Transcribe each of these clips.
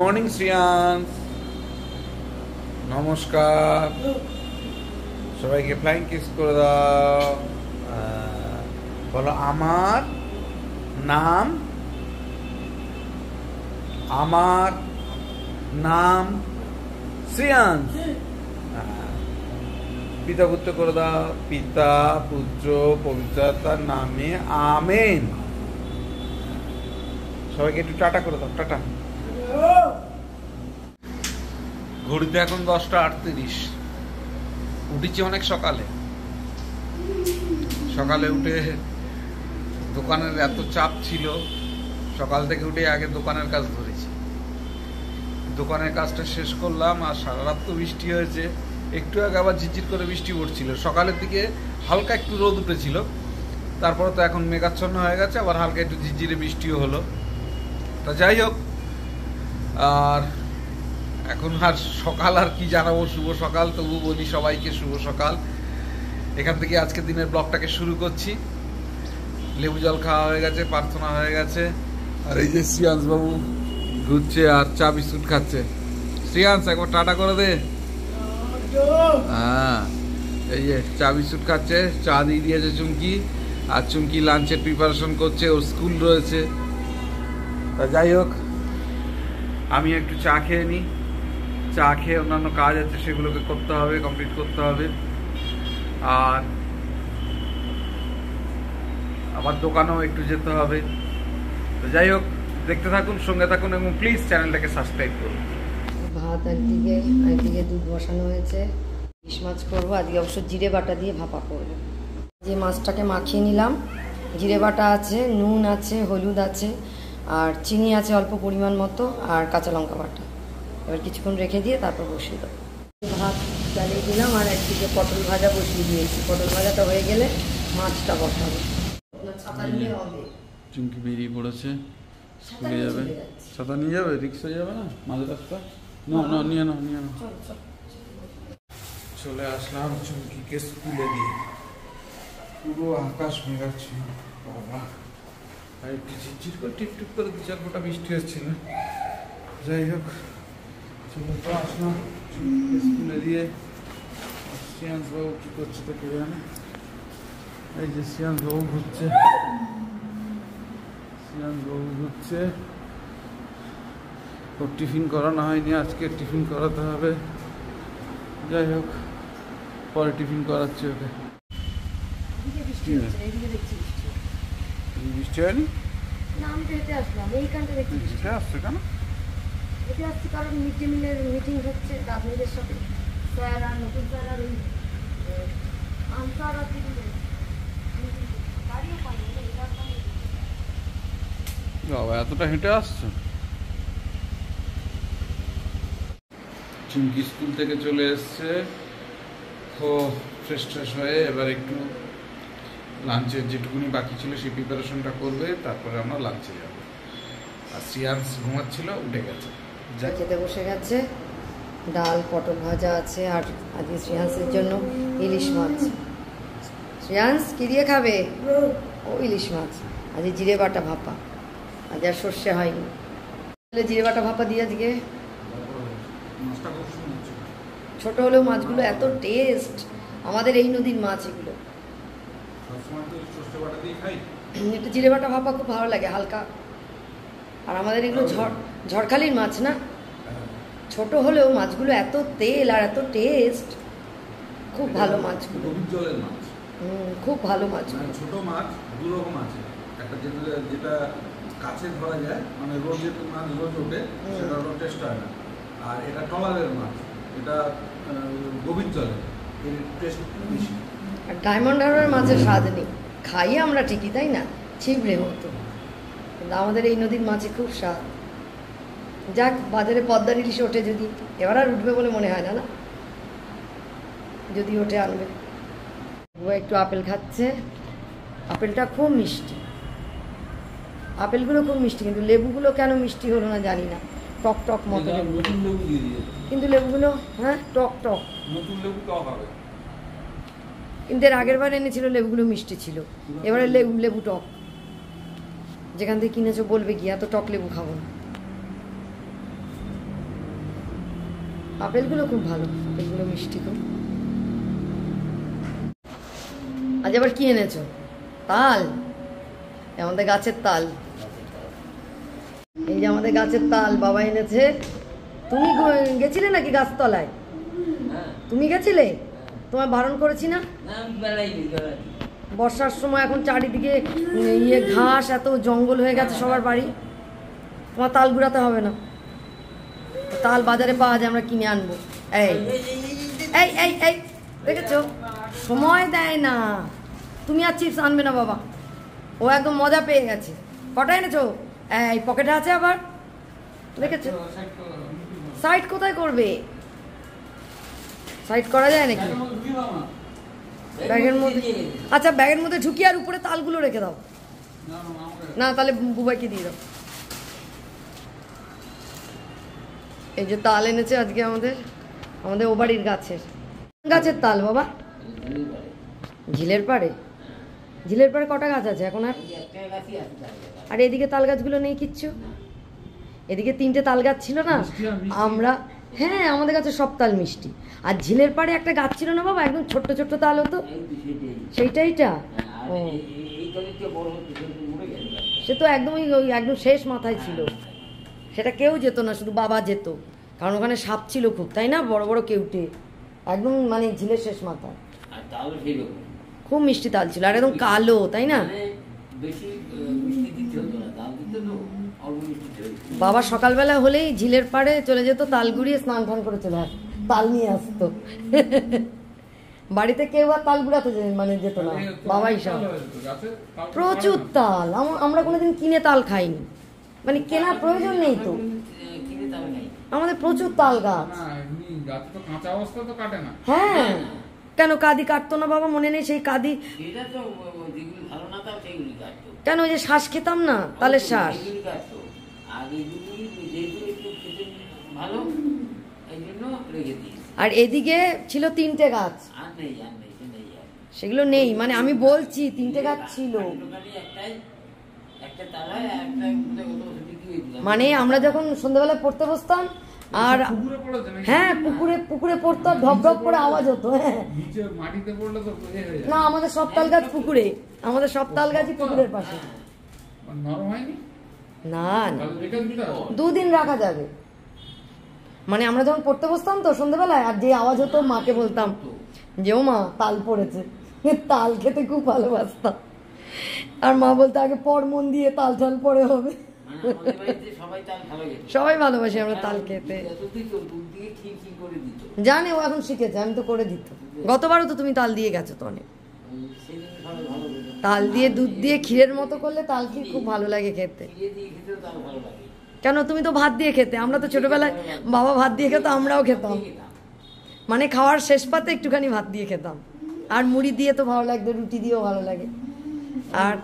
Morning Shriyansh, নমস্কার। সবাইকে flying kiss করে দাও। বলো আমার নাম শ্রিয়াংশ। পিতা পুত্র করে দাও। পিতা পুত্র পবিত্রতার নামে আমেন। সবাইকে একটু টাটা করে দাও। টাটা। ঘড়িতে এখন 10:38। উঠেছি অনেক সকালে উঠে দোকানের এত চাপ ছিল, সকাল থেকে উঠে আগে দোকানের কাজ ধরেছি। দোকানের কাজটা শেষ করলাম, আর সারা রাত তো বৃষ্টি হয়েছে। একটু আগে আবার ঝিরঝির করে বৃষ্টি পড়ছিল। সকালের দিকে হালকা একটু রোদ উঠেছিল, তারপরে তো এখন মেঘাচ্ছন্ন হয়ে গেছে, আবার হালকা একটু ঝিরঝিরে বৃষ্টিও হলো। তা যাই হোক, আর এখন আর সকাল আর কি জানাবো, শুভ সকাল। তবু বলি সবাইকে শুভ সকাল। এখান থেকে আজকের দিনের ব্লগটাকে শুরু করছি। লেবু জল খাওয়া হয়ে গেছে, প্রার্থনা হয়ে গেছে, আর এই যে শ্রিয়াংশ বাবু ঘুরছে আর চা বিস্কুট খাচ্ছে। শ্রিয়াংশ একবার টাটা করে দে। হ্যাঁ, এই যে চা বিস্কুট খাচ্ছে, চা দিয়ে দিয়েছে চুমকি, আর চুমকি লাঞ্চের প্রিপারেশন করছে, ওর স্কুল রয়েছে। তা যাই হোক, আমি একটু চা খেয়ে নিই। চা খেয়ে অন্যান্য কাজ আছে, সেগুলোকে করতে হবে, কমপ্লিট করতে হবে। আর আবার দোকানেও একটু যেতে হবে। তো যাই হোক, দেখতে থাকুন, সঙ্গে থাকুন, এবং প্লিজ চ্যানেলটাকে সাবস্ক্রাইব করুন। ভাত একদিকে দুধ বসানো হয়েছে। ইলিশ মাছ করবো আজকে, অবশ্য জিরে বাটা দিয়ে ভাপা করবো। যে মাছটাকে মাখিয়ে নিলাম, জিরে বাটা আছে, নুন আছে, হলুদ আছে, আর চিনি আছে অল্প পরিমাণ মতো, আর কাঁচা লঙ্কা বাটা। এবার কিছুক্ষণ রেখে দিয়ে তারপর বসিয়ে দেবো। ভাত চালিয়ে দিলাম, আর একদিকে পটল ভাজা বসিয়ে দিয়েছি। পটল ভাজাটা হয়ে গেলে মাছটা বসাবো। ছাতা নিয়ে হবে। চুমকি বেরিয়ে পড়েছে, স্কুলে যাবে। ছাতা নিয়ে যাবে? রিক্সা যাবে না? মাঝ রাস্তা না, নিয়ে নাও। চলে আসলাম চুমকিকে স্কুলে দিয়ে। পুরো আকাশ মেঘাচ্ছিল বাবা, আর একটু ঝিরঝির করে টিপটিপ করে 2-4 ফোঁটা বৃষ্টি হচ্ছিল। যাই হোক, চলে তো আসলাম স্কুলে দিয়ে। শ্রিয়াংশ বাবু কি করছে তো কে জানে। এই যে শ্রিয়াংশ বাবু ঘুরছে, ওর টিফিন করানো হয়নি, আজকে টিফিন করাতে হবে। যাই হোক, পরে টিফিন করাচ্ছি ওকে। বৃষ্টি হয়নি? আসছে কেন? কারণ মিড ডে মিলের মিটিং হচ্ছে দাদুদের সাথে, স্যার আর নতুন স্যার আর ওই আনসার আর বাবা, এতটা হেঁটে আসছো? চুমকি স্কুল থেকে চলে এসছে, ফ্রেশ হয়ে এবার একটু লাঞ্চের যেটুকুনি বাকি ছিল সেই প্রিপারেশনটা করবে, তারপরে আমরা লাঞ্চে যাবো। আর শ্রিয়াংশ ঘুমাচ্ছিল, উঠে গেছে, খেতে বসে গেছে। ডাল পটল ভাজা আছে, আর আজকে শ্রিয়াংশের জন্য ইলিশ মাছ। শ্রিয়াংশ কি দিয়ে খাবে? ও ইলিশ মাছ। আজকে জিরে বাটা ভাপা, আজ আর সর্ষে হয়নি। জিরে বাটা ভাপা দিয়ে আজকে। ছোট হলেও মাছগুলো এত টেস্ট, আমাদের এই নদীর মাছ এগুলো। একটু জিরে বাটা ভাপা খুব ভালো লাগে, হালকা। আর আমাদের এগুলো ঝড়খালির মাছ না, ছোট হলেও মাছগুলো এত তেল আর এত টেস্ট, খুব ভালো মাছগুলো। খুব ভালো মাছ। ছোট মাছ দু রকম আছে, একটা যেটা কাছে ধরা যায়, মানে রোজের মাছ রোজ ওঠে, সেটা টেস্ট হয় না। আর এটা ট্রলারের মাছ, এটা গভীর জলে, এর টেস্ট বেশি। আর ডায়মন্ড হারবার মাছের স্বাদ নেই, খাই আমরা ঠিকই, তাই না, ছিবড়ে মতো, কিন্তু আমাদের এই নদীর মাছে খুব স্বাদ। যাক, বাজারে পদ্মার ইলিশ ওঠে, যদি এবার আর উঠবে বলে মনে হয় না, না যদি ওঠে আনবে। ও একটু আপেল খাচ্ছে, আপেলটা খুব মিষ্টি, আপেলগুলো খুব মিষ্টি, কিন্তু লেবুগুলো কেন মিষ্টি হলো না জানি না, টক টক মতো লেবু, কিন্তু লেবুগুলো হ্যাঁ টক টক। নতুন লেবু টক হবে, কিন্তু এর আগের বার এনেছিল লেবুগুলো মিষ্টি ছিল, এবারে লেবু টক। যেখান থেকে কিনেছো বলবে কি এত টক লেবু খাবো না। আপেলগুলো খুব ভালো, আপেলগুলো মিষ্টি খুব। আজ আবার কি এনেছো? তাল, আমাদের গাছের তাল। এই যে আমাদের গাছের তাল বাবা এনেছে। তুমি গেছিলে নাকি গাছতলায়? তুমি গেছিলে? তোমায় বারণ করেছি না? বর্ষার সময় এখন চারিদিকে ঘাস, এত জঙ্গল হয়ে গেছে সবার বাড়ি, তোমার তাল গুড়াতে হবে না। তাল বাজারে পাওয়া যায়, আমরা কিনে আনবো। এই এই এই এই দেখেছো, সময় দেয় না। তুমি আর চিপস আনবে না বাবা, ও একদম মজা পেয়ে গেছে। কটা এনেছো? এই পকেটে আছে আবার, দেখেছো? সাইড কোথায় করবে? সাইড করা যায় নাকি ব্যাগের মধ্যে? আচ্ছা ব্যাগের মধ্যে ঢুকিয়ে আর উপরে তালগুলো রেখে দাও না, তাহলে বুবাইকে দিয়ে দাও। এই যে তাল এনেছে আজকে আমাদের ও বাড়ির গাছের তাল বাবা। ঝিলের পাড়ে? ঝিলের পাড়ে কটা গাছ আছে এখন? আর এদিকে তাল গাছগুলো নেই কিচ্ছু? এদিকে 3টে তাল গাছ ছিল না আমরা? হ্যাঁ, আমাদের কাছে সব তাল মিষ্টি। আর ঝিলের পাড়ে একটা গাছ ছিল না বাবা, একদম ছোট্ট ছোট্ট তাল হতো, সেইটাইটা। ও, সে তো একদমই একদম শেষ মাথায় ছিল, সেটা কেউ যেত না, শুধু বাবা যেত, কারণ ওখানে সাপ ছিল খুব, তাই না? বড় বড় কেউটে, একদম মানে ঝিলের শেষ মাথায়। খুব মিষ্টি তাল ছিল, আর একদম কালো, তাই না? বাবা সকালবেলা হলেই ঝিলের পাড়ে চলে যেত, তাল গুড়িয়ে স্নান টান করে চলে আসতো, তাল নিয়ে আসতো। বাড়িতে কেউ আর তাল গুড়াতে মানে যেত না, বাবাই সব। প্রচুর তাল, আমরা কোনোদিন কিনে তাল খাইনি, মানে কেনার প্রয়োজন নেই তো, আমাদের প্রচুর তাল গাছ। হ্যাঁ, কেন কাদি কাটতো না বাবা? মনে নেই সেই কাদি? কেন, ওই যে শ্বাস খেতাম না, তালের শ্বাস। আর এদিকে ছিল 3টে গাছ, সেগুলো নেই, মানে আমি বলছি 3টে গাছ ছিল। মানে আমরা যখন সন্ধ্যাবেলা পড়তে বসতাম, আর হ্যাঁ পুকুরে পড়তো, ঢপ ঢপ করে আওয়াজ হতো। হ্যাঁ, না আমাদের সব তাল গাছ পুকুরে, আমাদের সব তাল গাছই পুকুরের পাশে। না না, 2 দিন রাখা যাবে। মানে আমরা যখন পড়তে বসতাম তো সন্ধ্যাবেলায়, আর যে আওয়াজ হতো মাকে বলতাম যে ও মা তাল পড়েছে। তাল খেতে খুব ভালোবাসতাম, আর মা বলতো আগে পড় মন দিয়ে, তাল টাল পরে হবে। সবাই ভালোবাসি আমরা তাল খেতে। জানে ও এখন শিখেছে, আমি তো করে দিত। গতবারও তো তুমি তাল দিয়ে গেছো তো অনেক। তাল দিয়ে দুধ দিয়ে ক্ষীরের মতো করলে তাল ক্ষীর খুব ভালো লাগে খেতে। কেন, তুমি তো ভাত দিয়ে খেতে, আমরা তো ছোটবেলায় বাবা ভাত দিয়ে খেতো, আমরাও খেতাম। মানে খাওয়ার শেষ পাতে একটুখানি ভাত দিয়ে খেতাম, আর মুড়ি দিয়ে তো ভালো লাগতো, রুটি দিয়েও ভালো লাগে। আর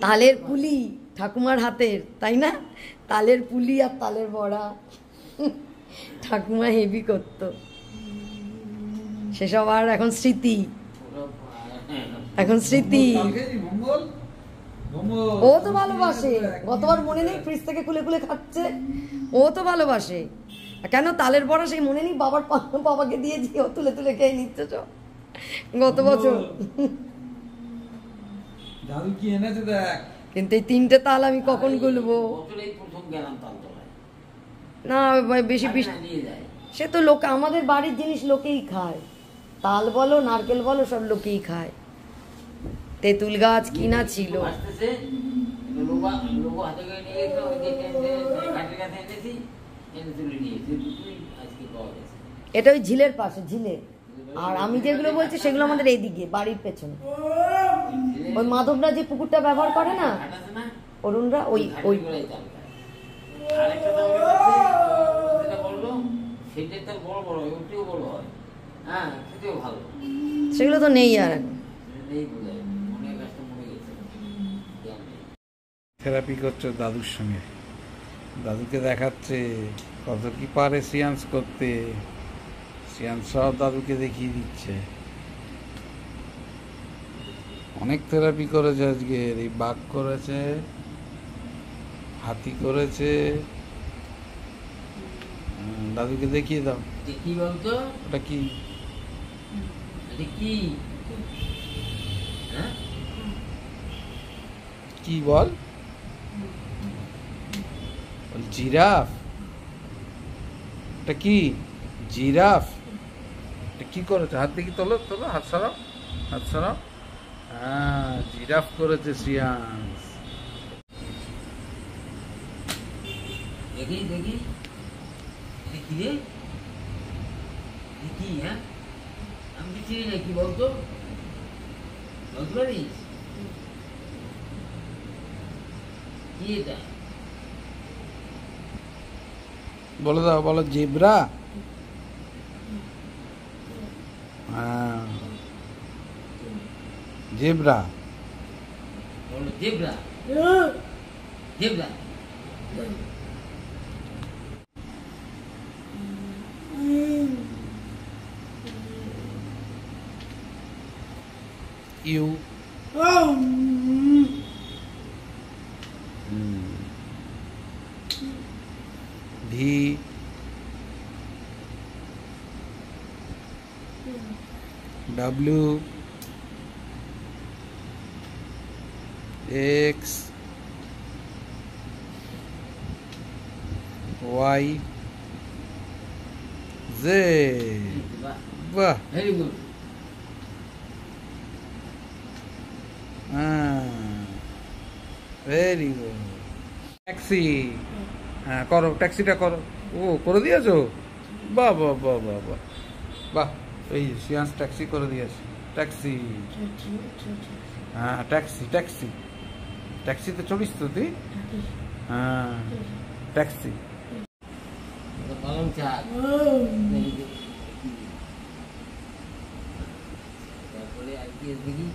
তালের পুলি ঠাকুমার হাতের, তাই না? তালের পুলি আর তালের বড়া ঠাকুমা হেভি করতো সেসব। আর এখন স্মৃতি, এখন স্মৃতি। ও তো ভালোবাসে, গতবার মনে নেই ফ্রিজ থেকে খুলে খুলে খাচ্ছে, ও তো ভালোবাসে। কেন, তালের বড়া সেই মনে নেই বাবাকে দিয়েছি, ও তুলে তুলে খেয়ে নিচ্ছে গত বছর। কিন্তু এই 3টে তাল আমি কখন গুলবো? না বেশি সে তো লোক, আমাদের বাড়ির জিনিস লোকেই খায়, তাল বলো নারকেল বলো সব লোকেই খায়। তেঁতুল গাছ কিনা ছিল, এটা ওই ঝিলের পাশে, ঝিলে। আর আমি যেগুলো বলছি সেগুলো আমাদের এইদিকে বাড়ির পেছনে, ওই মাধবরা যে পুকুরটা ব্যবহার করে না, অরুণরা, ওই ওই সেগুলো তো নেই আর এখন। থেরাপি করছো দাদুর সঙ্গে, দাদুকে দেখাচ্ছে কত কি পারে সিয়ান্স করতে, সিয়ান্স সব দাদুকে দেখিয়ে দিচ্ছে। অনেক থেরাপি করেছে আজকে, এই বাঘ করেছে, হাতি করেছে, দাদুকে দেখিয়ে দাও। কি বলতো? ওটা কি? কি? হ্যাঁ, কি বল? জিরাফ। এটা কি? জিরাফ। এটা কি করেছে? হাত দেখি, তোলো তোলো, হাত সরাও, হাত সরাও। হ্যাঁ, জিরাফ করেছে শ্রিয়াংশ। দেখি দেখি দেখি রে, দেখি। হ্যাঁ, আমি কি চিনি না, কি বলতো? বলতে পারিস কি এটা? বলে দাও, বলো জেব্রা। হ্যাঁ, জেব্রা। বলো zebra. Zebra. U. V. W. X. Y. Z. বাহ, very good. Very good. Taxi. হ্যাঁ, করো, ট্যাক্সিটা করো। ও, করে দিয়েছো? বাহ বাহ বাহ বাহ বাহ বাহ। এই শ্রিয়াংশ ট্যাক্সি করে দিয়েছে। ট্যাক্সি। হ্যাঁ, ট্যাক্সি ট্যাক্সি। ট্যাক্সিতে চড়িস তো তুই? হ্যাঁ, ট্যাক্সি। পালং শাক। তারপরে আর কি দেখি,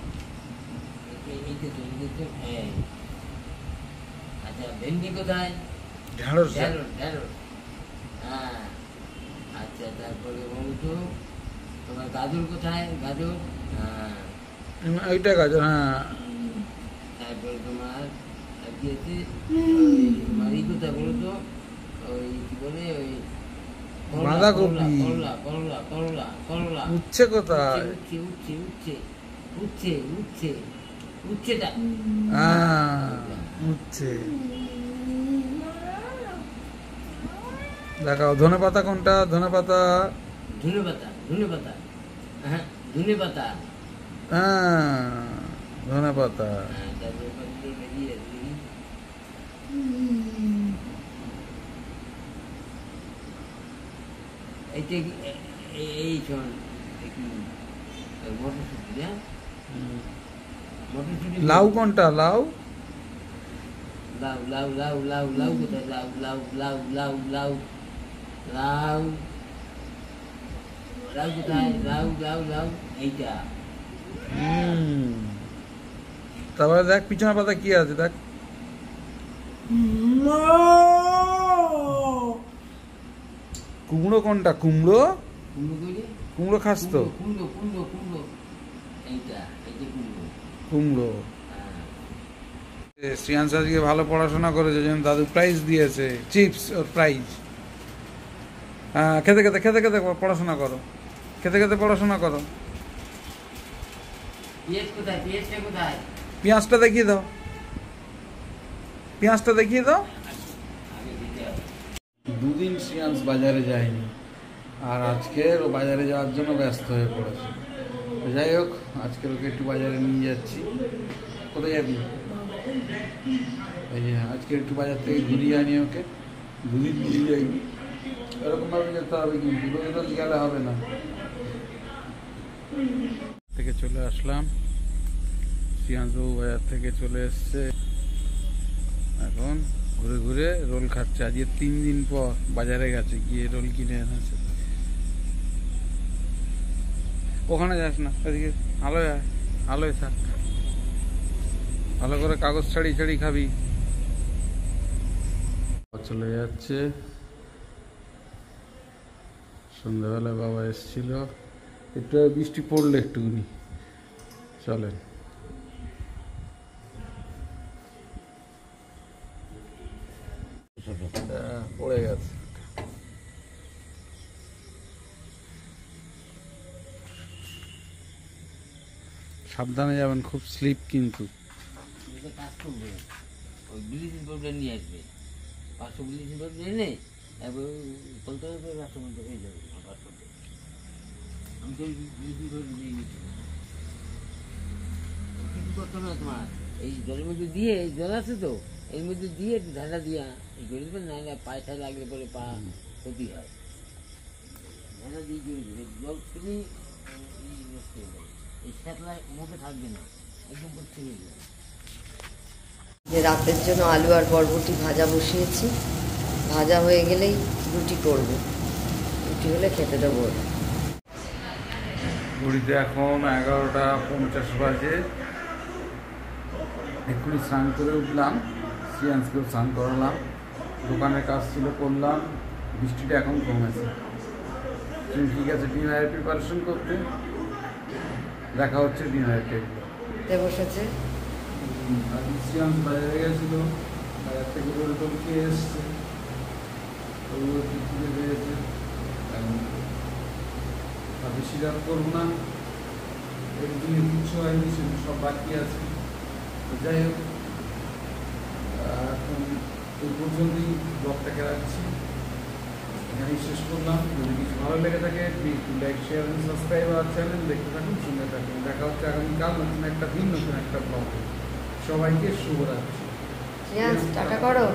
হ্যাঁ। আচ্ছা, ভেন্ডি কোথায়? ঢেঁড়স। ঢেঁড়স, ঢেঁড়স। হ্যাঁ, আচ্ছা, তারপরে বলতো তোমার গাজর কোথায়? গাজর। হ্যাঁ, ওইটা গাজর। হ্যাঁ, তারপরে তোমার আর কি আছে, তোমার ই কোথায় বলতো? ওই কি বলে, ওই বাঁধাকপি। করলা করলা করলা করলা। উচ্ছে কোথায়? উচ্ছে উচ্ছে উচ্ছে উচ্ছে উচ্ছে উচ্ছেটা। হ্যাঁ, উচ্ছে। দেখাও ধনে পাতা কোনটা? ধনে পাতা। ধনে পাতা, ধনে পাতা। হ্যাঁ, ধনে পাতা। হ্যাঁ, ধনে পাতা। হ্যাঁ, তারপরে কতগুলো বেরিয়ে আছে দেখি। এইটা কি? এই শোন, কি মটরশুটি? হ্যাঁ, মটরশুটি। লাউ কোনটা? লাউ। লাউ লাউ লাউ লাউ লাউ কোথায়? লাউ লাউ লাউ লাউ লাউ লাউ লাউ কোথায়? লাউ লাউ লাউ, এইটা। তারপরে দেখ পিছনের পাতা কি আছে, দেখ। কুমড়ো কোনটা? কুমড়ো। কুমড়ো কই রে? কুমড়ো খাস তো? কুমড়ো কুমড়ো কুমড়ো, এইটা, এইটা কুমড়ো। কুমড়ো। হ্যাঁ, শ্রিয়াংশ আজকে ভালো পড়াশোনা করেছে, যেন দাদু প্রাইজ দিয়েছে, চিপস ওর প্রাইজ। হ্যাঁ, খেতে খেতে খেতে খেতে পড়াশোনা করো, খেতে খেতে পড়াশোনা করো। পেঁয়াজ কোথায়? পেঁয়াজটা কোথায়? পেঁয়াজটা দেখিয়ে দাও, পেঁয়াজটা দেখিয়ে দাও। আগে দিতে হবে। দুদিন শ্রিয়াংশ বাজারে যায়নি, আর আজকের ও বাজারে যাওয়ার জন্য ব্যস্ত হয়ে পড়েছে। তো যাই হোক, আজকের ওকে একটু বাজারে নিয়ে যাচ্ছি। কোথায় যাবি? এই যে আজকে একটু বাজার থেকে ঘুরিয়ে আনি ওকে। দুদিন ঘুরিয়ে যাইনি, এরকমভাবে যেতে হবে, কিন্তু রোজ রোজ গেলে হবে না। থেকে চলে আসলাম, শ্রিয়াংশবাবু বাজার থেকে চলে এসছে। এখন ঘুরে ঘুরে রোল খাচ্ছে। আজকে 3 দিন পর বাজারে গেছে, গিয়ে রোল কিনে এনেছে। ওখানে যাস না, এদিকে আলোয় আয়, আলোয় থাক, ভালো করে কাগজ ছাড়ি ছাড়ি খাবি। চলে যাচ্ছে, সন্ধ্যাবেলা বাবা এসছিল, একটু বৃষ্টি পড়লে একটুখানি। চলেন। পড়ে গেছে। সাবধানে যাবেন, খুব স্লিপ কিন্তু। এটা কাজ করবে, ওই ব্লিচিং পাউডার নিয়ে আসবে, 500 ব্লিচিং পাউডার এনে এবার তলতে রাষ্ট্রমন্ত্রী হয়ে যাবে। আমি তো ব্লিচিং পাউডার নিয়ে নিচ্ছি, কিছু করতো না তোমার। এই জলের মধ্যে দিয়ে, এই জল আছে তো, এর মধ্যে দিয়ে একটু ঢালা দিয়া এই করে দেবেন, নাহলে পায়ে ঠায় লাগলে পরে পা ক্ষতি হয়। ঢালা দিয়ে করে দেবে, জল তুমি নষ্ট হয়ে যাবে, এই শ্যাতলা মুখে থাকবে না, একদম করতে হয়ে যাবে। যে রাতের জন্য আলু আর বরবটি ভাজা বসিয়েছি, ভাজা হয়ে গেলেই রুটি করব, রুটি হলে খেতে দেবো। ঘড়িতে এখন 11:50 বাজে। এক্ষুনি স্নান করে উঠলাম, সিয়ান্সকেও স্নান করালাম, দোকানের কাজ ছিল করলাম। বৃষ্টিটা এখন কমেছে। তুমি ঠিক আছে ডিনারের প্রিপারেশন করতে, দেখা হচ্ছে ডিনারের টেবিলে। বসেছে সিয়ান্স বাজারে গেছিলো, বাজার থেকে ওরকম খেয়ে এসছে, ওগুলো টিকিয়ে দিয়েছে। বেশি রাত করবো না, এর দিনে কিচ্ছু হয়নি, সেগুলো সব বাকি আছে। যাই হোক, এখন এই পর্যন্তই ব্লগটাকে রাখছি, এখানেই শেষ করলাম। যদি কিছু ভালো লেগে থাকে প্লিজ লাইক, শেয়ার এবং সাবস্ক্রাইব আমার চ্যানেল, দেখতে থাকুন, শুনতে থাকুন। দেখা হচ্ছে আগামীকাল নতুন একটা দিন, নতুন একটা ব্লগে। সবাইকে শুভরাত্রি। টাটা করো।